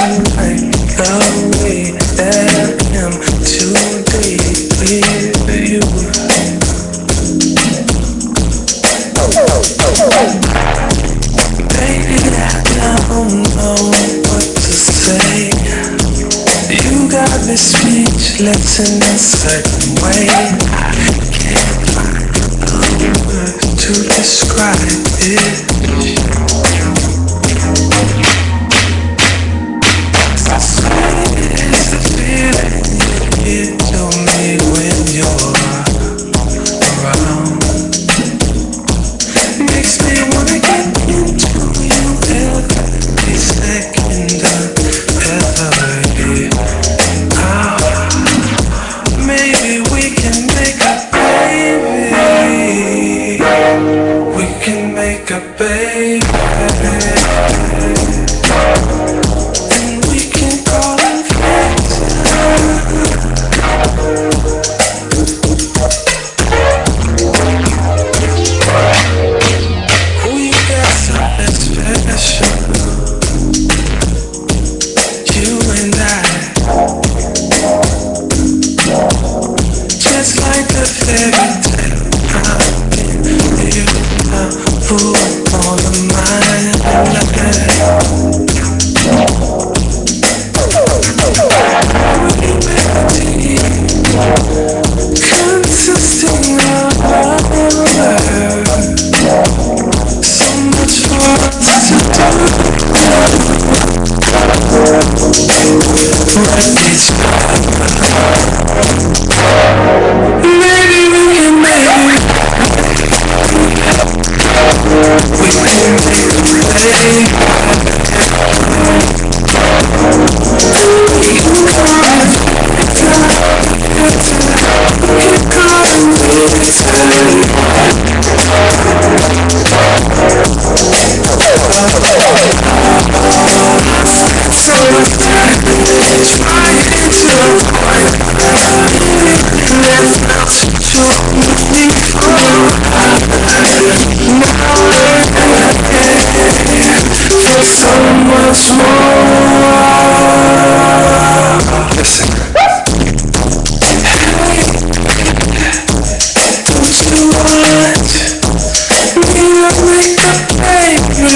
like the way that I am today with you. Baby, I don't know what to say. You got me speechless in a certain way. I can't find the words to describe it. It's the feeling you give to me when you're around. Makes me wanna get into you every second of every hour. Maybe we can make a baby. We can make a baby. And we can call it we got something special, you and I, just like a fairy tale. I've been beautiful all of my life. Consisting of so much for us to do. Right each maybe we can make it. We can make a play. So much more. Listen. Don't you want me to make a baby?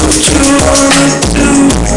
Don't you wanna do it?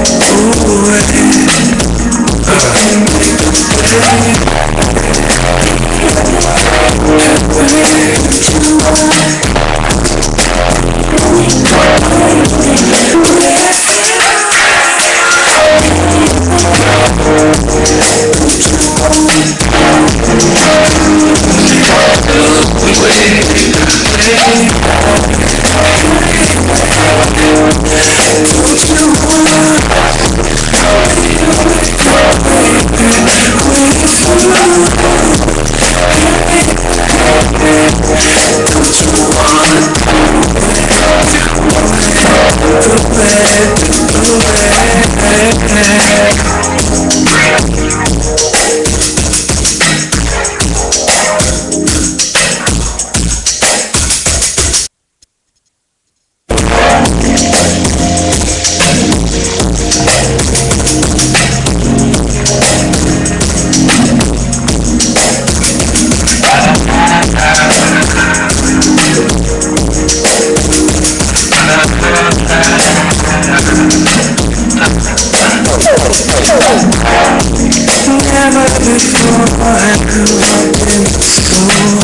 Never before I grew up in school,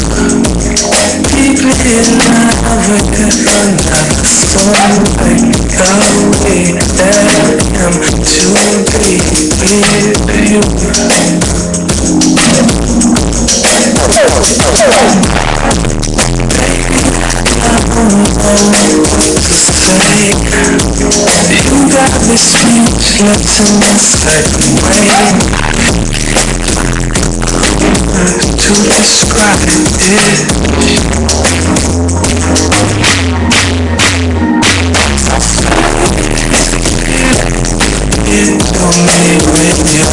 deeply in love with another soul, like the way that I am today with you. Baby, I don't know what to say. You got me speechless in a certain way. To describe it. You told me when you